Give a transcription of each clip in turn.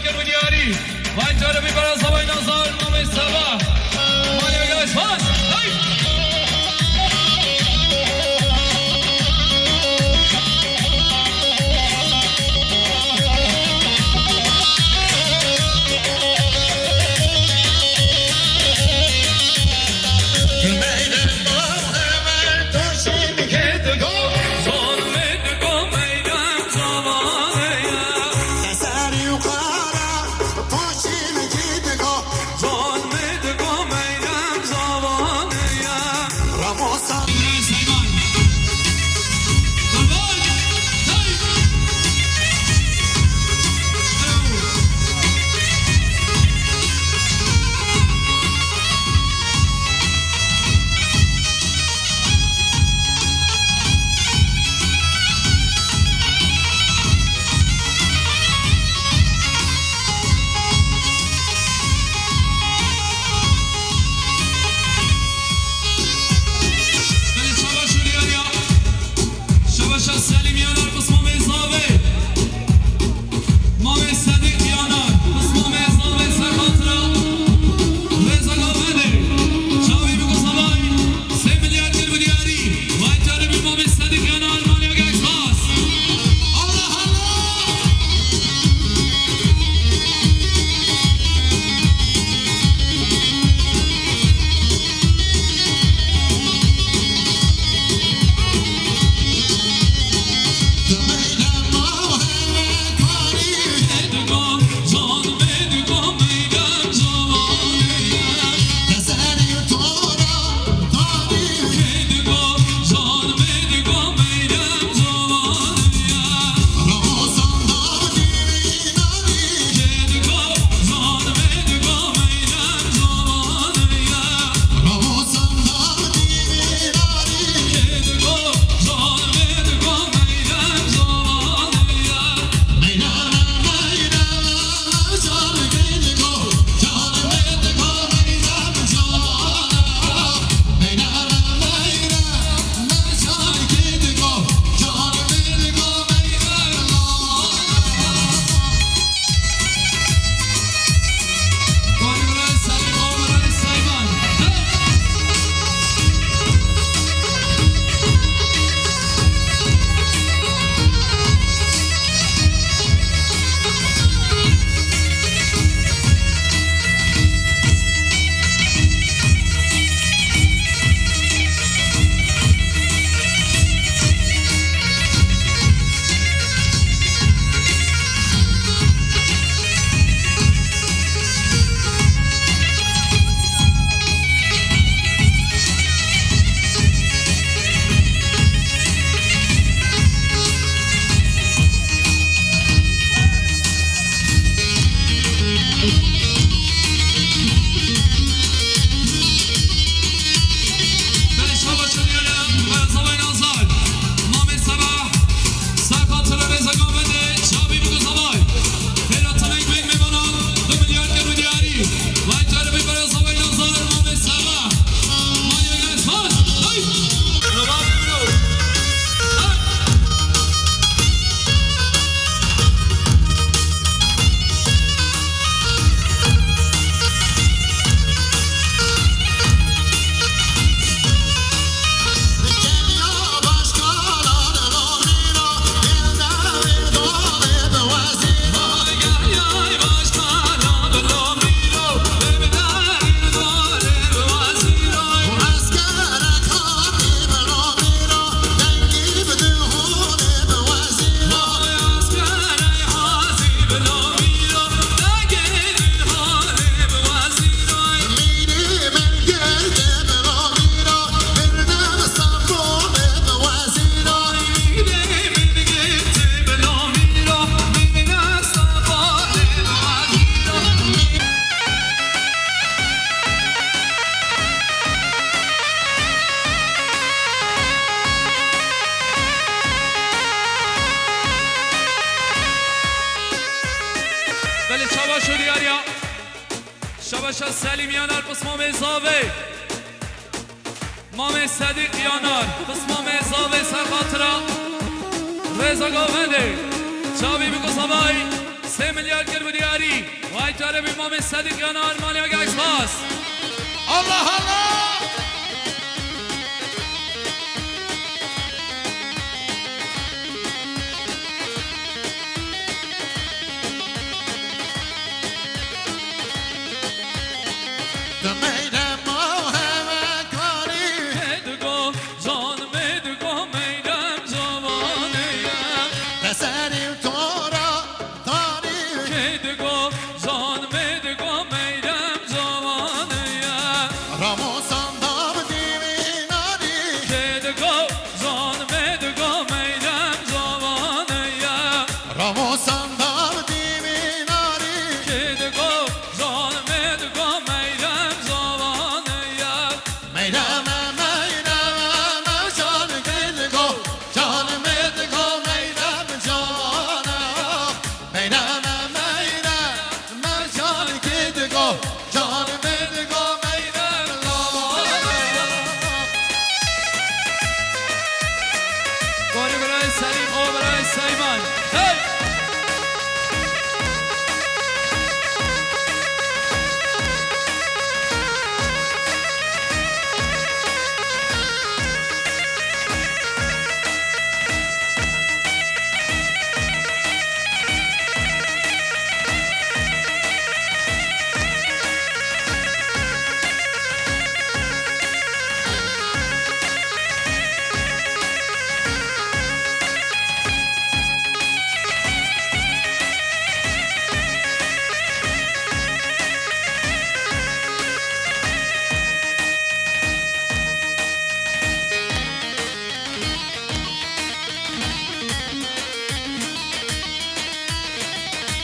کرد و دیاری و اینجا رو میبرن زبای نازار نام سبا مالی بگیش باز شبش سلیم یانار پس مام زاوه مام صدیق یانار پس مام زاوه سر خاطرا رضا گاونده چاوی بگو سبای 3 میلیارد گر بودیاری وای جارب امام صدیق یانار مالیا گیش باز الله الله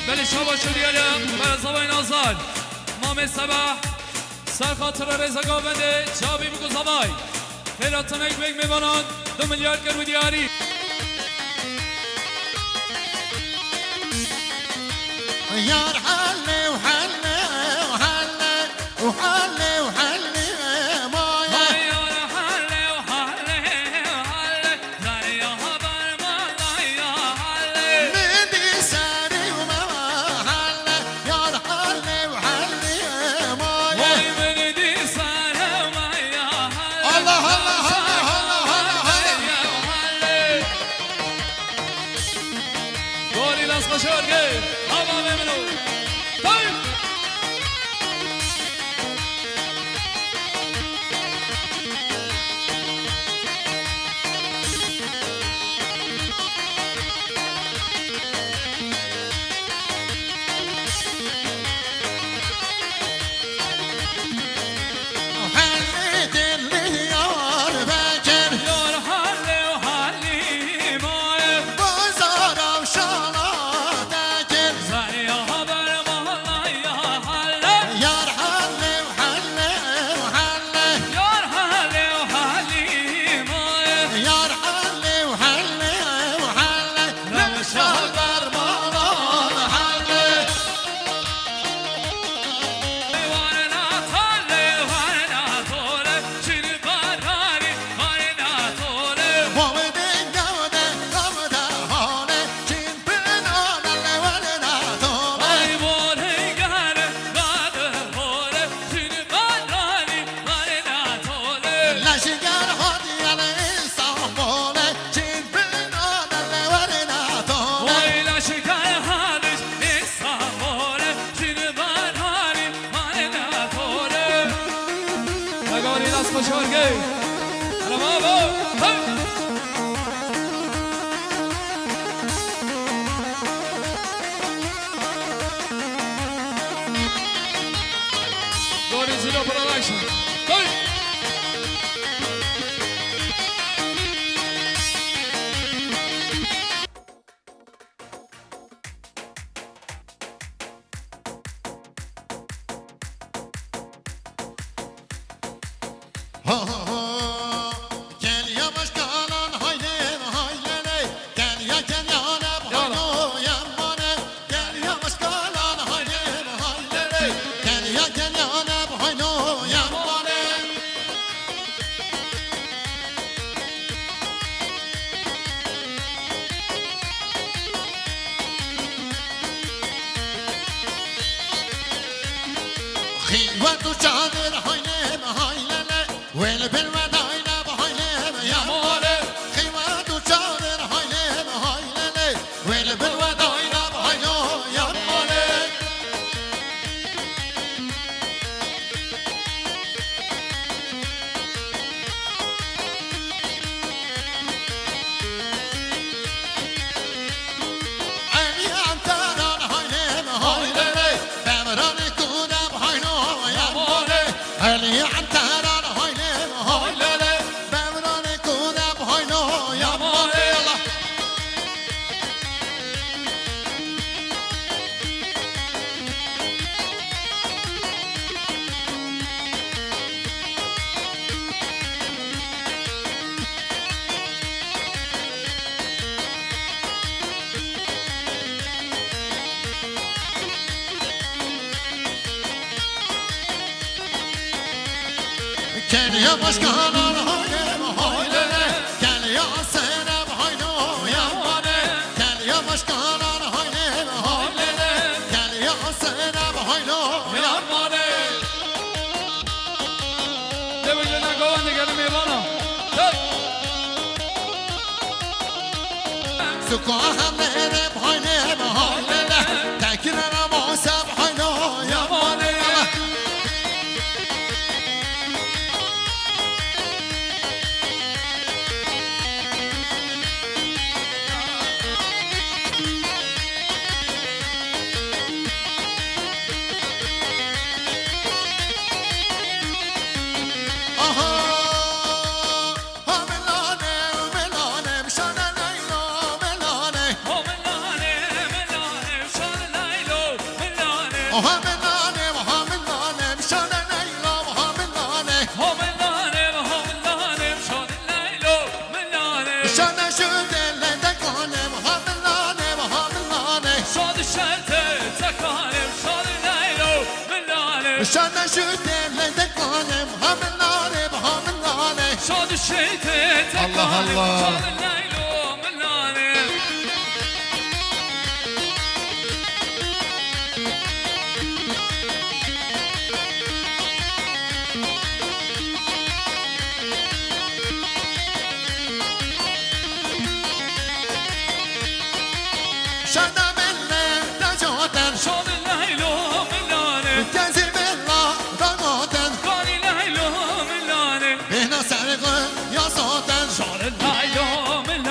بله شما شدی علم بر زبان آزاد مام سبح سر خاطر رزا گاونده چابی بگو زبای خیراتان ایک بگ میبانند 2 میلیارد گر بودیاری یار حله و حله و حله و حله و حله مایا یار حله و حله و حله دریا بر مالیا حله مندی سری و ما حله یار حله و حله مایا وای من دی سر و مایا حله الله الله الله الله حله گوری لاس خوشورگه هوا ممنون تایم حله دلی یار بکن یار حله و حلی ماه بازارم شالا دکن دریا بر مالیا حله یار حله و حله و حله یار حله و حلی ماه یار حله و حله و حله نمشال بر مالان حله وارنا طاله وارنا طوله چین براری وارنا طوله وامدن گوده گوده حاله چین پنان لوله ناتوله ای بوله گره گاده بوله چین براری وارنا طوله لشگر خودی علی استانبوله چین پنان لوله ناتوله وای لشکر حالش استانبوله چین براری وارنا طوله بگاری دست خوشارگی بابا گاری زیرا پرودکشن gel yavaş kalan haydi haydi gel ya gel ya ne bana yan bana gel yavaş kalan haydi haydi gel ya gel ya ne bana yan bana تو چادر هاینم هایلله ویل بالوداینا بهایلم یا ماله خیمه تو چادر هاینم هایلله ویل بالوداینا بهایلم یا ماله علی انتران هاینم هایلله بمران کودم هاینم یا ماله علی انتران هاینم هایلله بمران کودم هاینم یا ماله Kenya başkanı haynım haylele Kenya senem haynım yamane Kenya başkanı haynım haylele Kenya senem haynım yamane Devletine kovandı gelin meyvana. Suku hamlerim haynım haylele Tekrar amasem haynım yamane شانا شوتم لدكانم هم اللاني بهم اللاني شاد الشيطة الله الله. شاد الليل من لاني شانا بالله نجوتن شاد الليل من لاني كازي بالله رنوتن شاد الليل من لاني هنا سرق يا صوتن شاد الليل من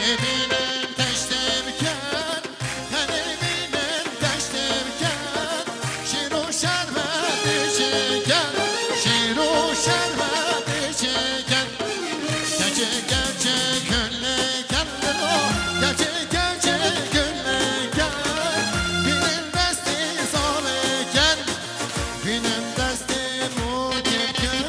ببینم دشتم کن تنه بینم دشتم کن شیر و شربت چکن شیر و شربت چکن گرچه گرچه گله کن گرچه گرچه گله کن بینم دستی ساله کن بینم دستی موکب کن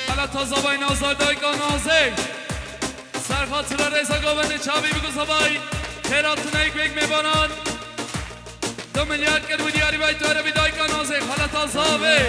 حالا تا زبای نازار دایگاه نازه سر خاطر رضا گوونده چاوی بگو زبای تیراتون ایک بیگ میبانان 2 میلیارد کرد و دیاری باید تو عربی دایگاه نازه حالا تا زبای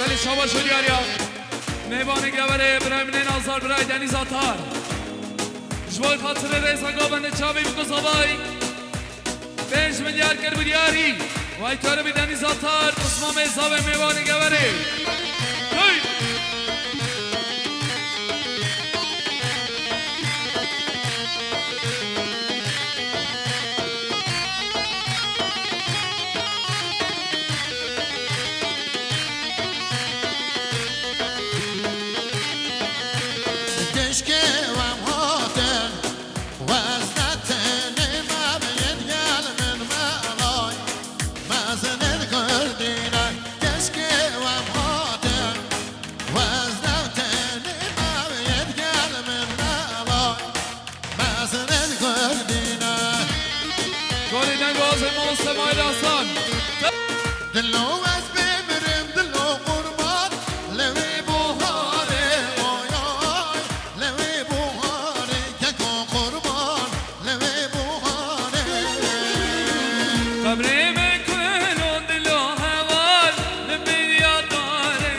ولی شما شو دیاریا میوان گوره برای من نازار برای دنیز آتار جوای خاطر رضا گوونده چاوی بگو زبای 5 میلیارد کرد و دیاری وای تو عربی دنیز آتار اسمام حساب میوان گوره مستمعی داستان دلو از بمیرم دلو قربان لوی بوهاره آی آی لوی بوهاره یکا قربان لوی بوهاره قبری میکنن و دلو هوار لبینیا داره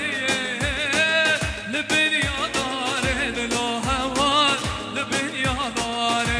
لبینیا داره دلو هوار لبینیا داره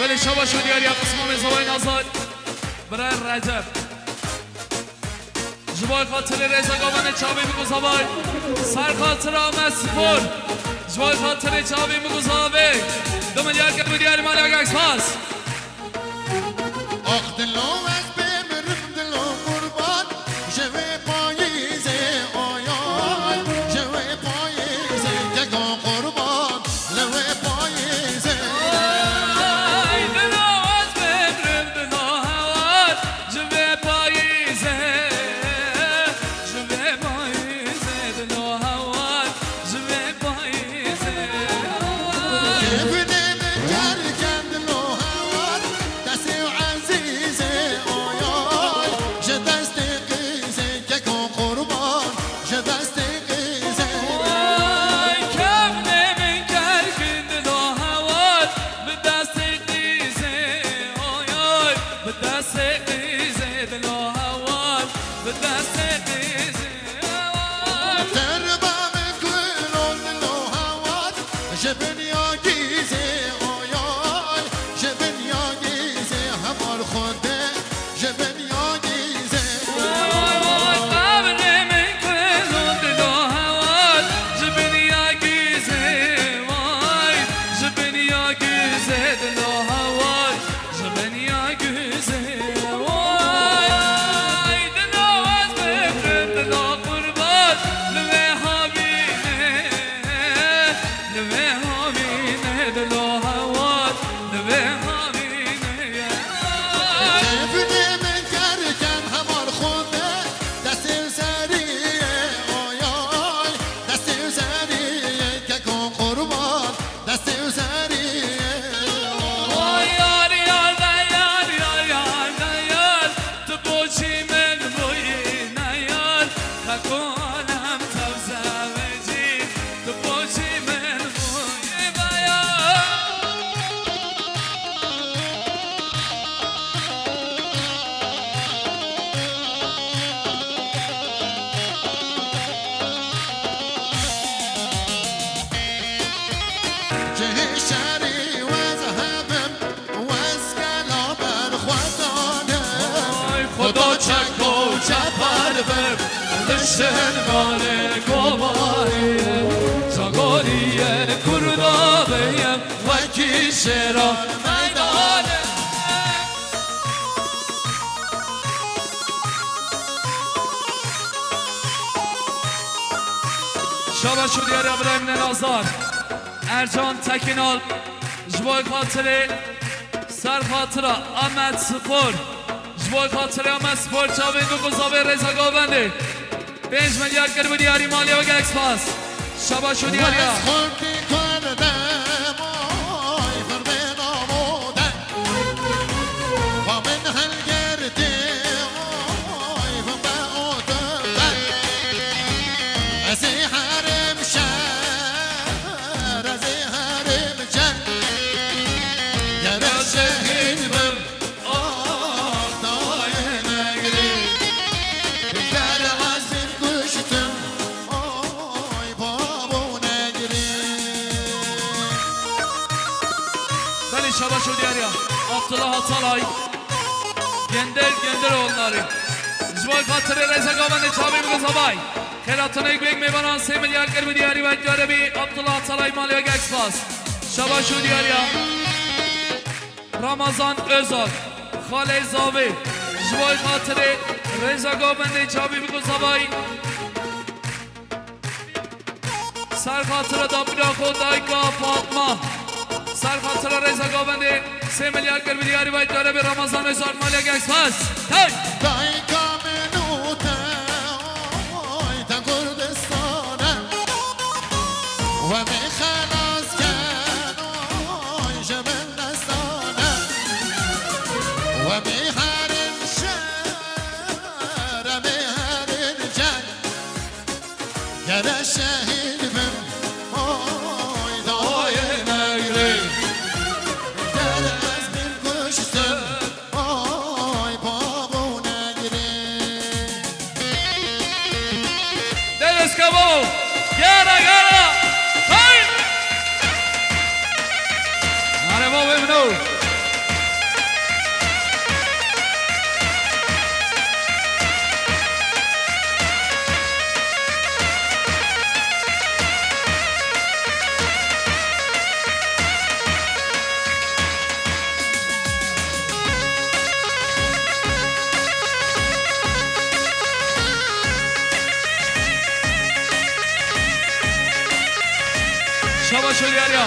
ولی شما شو دیاری قسمام زبای نازار برای رجب جوای خاطر رضا گوونده چاوی بگو زبای سر خاطر آمد سپور جوای خاطر چاوی بگو زبای 2 میلیارد کرد و دیاری مالی اگه اکس پاس آخ دلو از بمیرم دلو قربان جوی پاییزه آی آی جوی پاییزه یکا قربان لوی پاییزه بنام جرگند لو هوار دست عزیزه به دست قیزه دربا من کلون لو هواد جبن یا گیزه آی آی جبن یا گیزه همار خوده جبن یا گیزه قبل من کلون دلو هواد جبن یا گیزه وای جبن یا گیزه دلو هواد جبن یا گیزه وای دلو از بفرد دلو قربان لوه هابینه لوه هابینه دلو هواد لوه هابینه جبن من کرکن همار خوده دست سریه آی آی دست سریه که کن قربان دست سریه وای یار یار یار یار یار یار تو بوچی من بوی نیار خکانم تبزمجی تو بوچی من بوی بیار جه شری و ذهبم و اسکلا بر خودانه وای خدا چک و چپر بر دشنگان گواهیه زاگاریه کردابیم و کیشرا میدانه شابه شدی ابراهیم ننازار ارجان تکینال جوای خاطره سر خاطره آمد سپور جوای خاطره آمد سپور چاوین دو گذابه رزا گاونده 5 میلیارد کرد بودی یاری مالی و گکس پاس شابه شدی و یاریا از خودی کردم آی فرمین آمودن و من هل گردی آی فرمین آمودن از حرم شهر از حرم جن گر شهید بم آه دای نگری در عزم کشتم آی بابو نگری بلی شابه شدی یاریا Abdullah Atalay Gender oğulları جوای خاطره رزا گاونده چاوی بگو زبای خیراتان ایک میبانان 3 میلیارد کرد بودی یاری و جاربی عبدالله Atalay مالی و گکس پاس شابه شدی یاریا رمضان Özal خاله زاوی جوای خاطره رزا گاونده چاوی بگو زبای سر خاطره دابیرا خودایگا فاطمه سر خاطره رزا گاونده 3 میلیارد کرد بودی یاری و جاربی رمضان Özal مالی و گکس پاس تای دای کامنوته آی تا کردستانه و می خلاص کن آی جبل نستانه و می هرم شهر می هرم جن گر شهید بم آی دای نگری در از من کشتم آی بابو نگری Deniz Kabul Gara gara Hay Hare baba emnu شابه شدی یاریا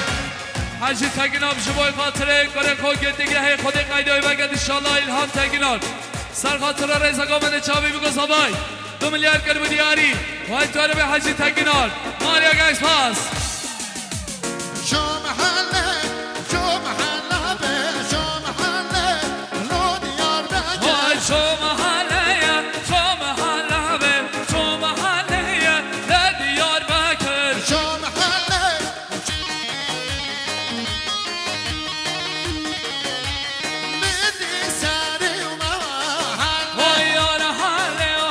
حاجی تگیناب جوای خاطره کره خود گردگی های خود قیدای بگرد انشالله الهام تگینار سر خاطره رزا گامنده چاوی بگو زبای 2 میلیارد کرد بودی یاری وای تو به حاجی تگینار ماریا گکس پاس شو محله به شو محله لو دیار بگه وای شو محله به شو محله دیار بکر شو محله میدی سری و محل وای یار حله و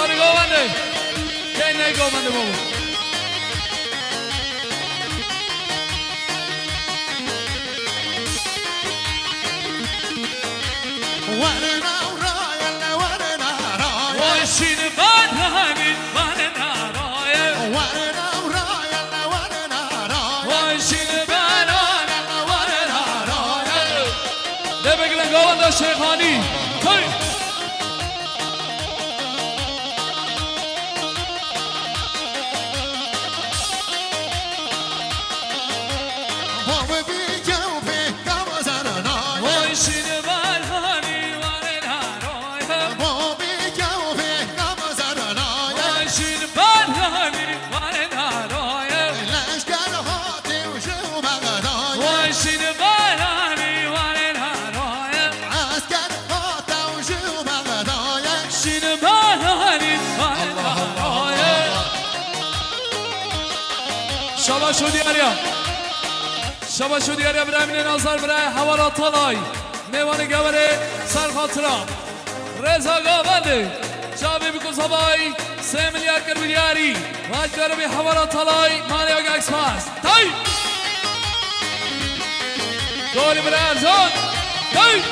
داری گاونده که نه گاونده بابا ورنا رايا ورنا رايا واشين بانهاني وانا رايا ورنا رايا ورنا رايا واشين بانهاني وانا رايا ده بگیرن گاونده شیخانی هی بابا بيجو في كوزرنا واشين بانهاني وانا رايا بابا بيجو في كوزرنا واشين بانهاني وانا رايا ليش كان هاتي وشو بغدايا واشين بانهاني وانا رايا عسكر هاتا وشو بغدايا شين بانهاني وانا رايا شاباش و دیاریا شاباش و دیاریا برای من نظر برای حوالات طلای میوان گوره سرخاطرا رضا گاونده جاوی بکن زبای 3 میلیارد کر بیلیاری واج گره بی حوالات طلای مالی آگه اکسپاس تای دوری برای ارزان تای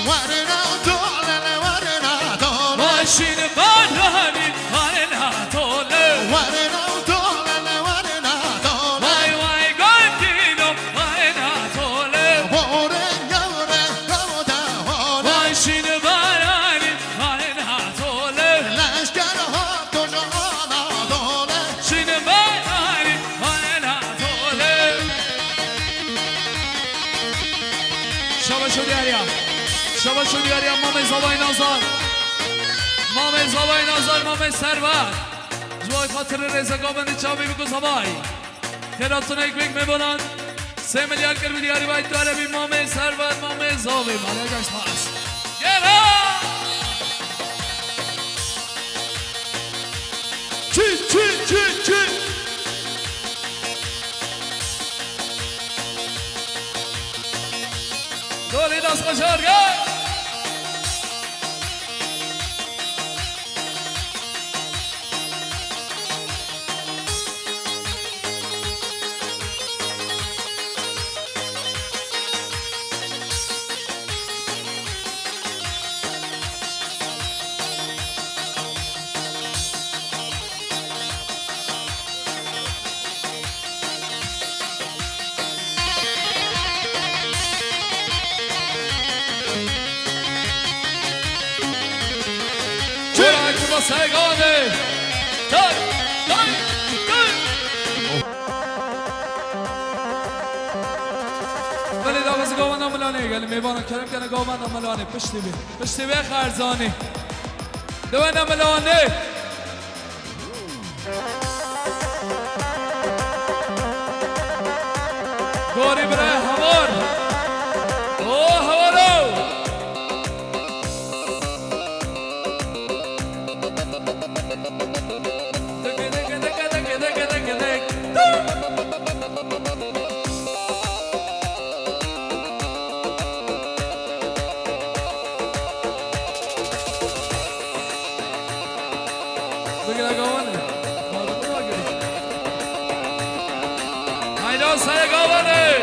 ورنا دولنا ورنا دولنا ماشین بانهانی وانا طوله ورنا دولنا ورنا دولنا وای وای گندینو وانا طوله بورن يورن كودا هولا ماشین بانهانی وانا طوله ليش كان هاتو جوانا دولا شین بانهانی وانا طوله شاباش و دیاریا شاباش و دیاریا مام زبای نازار مام زبای نازار مام سرور جوای خاطر رضا گاونده چاوی بگو زبای خیراتون یک بگ میبونن 3 میلیارد کر بیلیاری باید داره بی مام سرور مام زاوی مالی اگرش پاس گرا چی دولی دست خوشار گرد سگانه تای تای تای ولی داغز گاوان عملانه گلی میوانم کرم کنه گاوان عملانه پشتی بی خرزانی دوان عملانه گوری برای هوار او هوارو سر گاوانه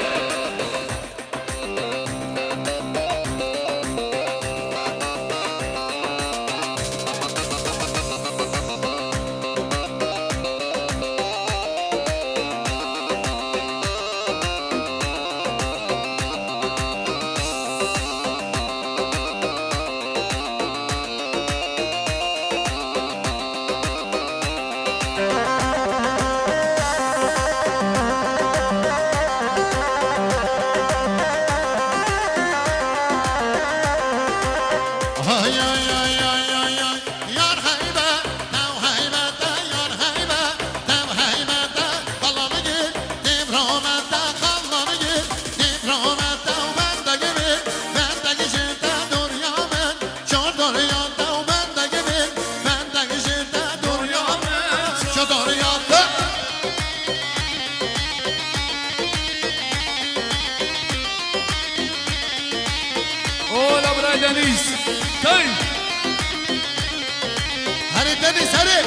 دادی سری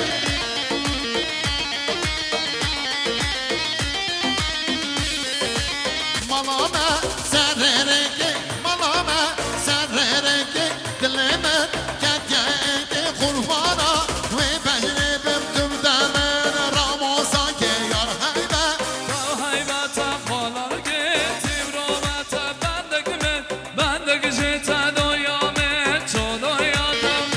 مالامه سررنگی مالامه سررنگی دلمه کتیه قربانا و بهربم تم دمن راموسا که یار هیبه تا هیبتا خالار گیتیم رومتا بندگ جیتا دویامه چو دویادم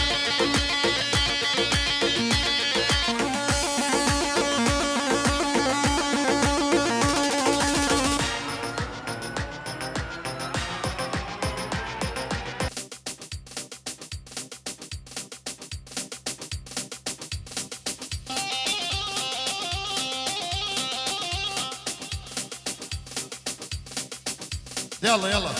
يلا يلا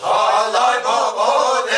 Olay bobo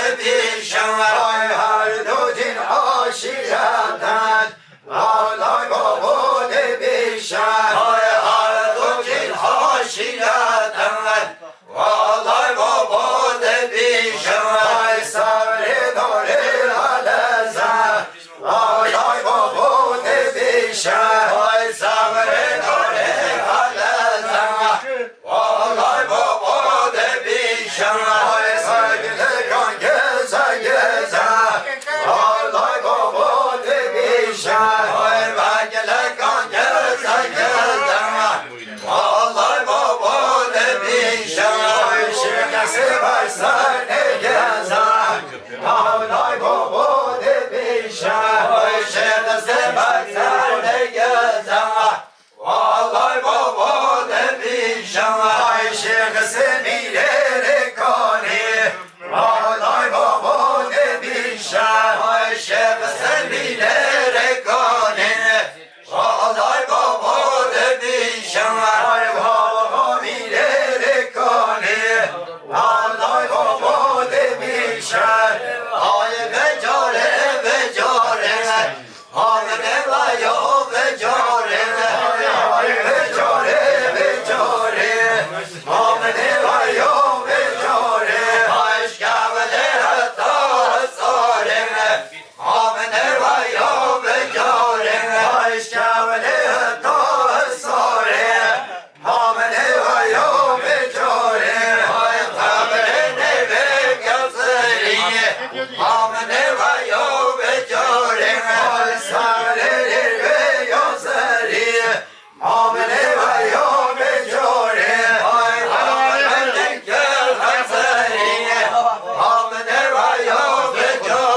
ببین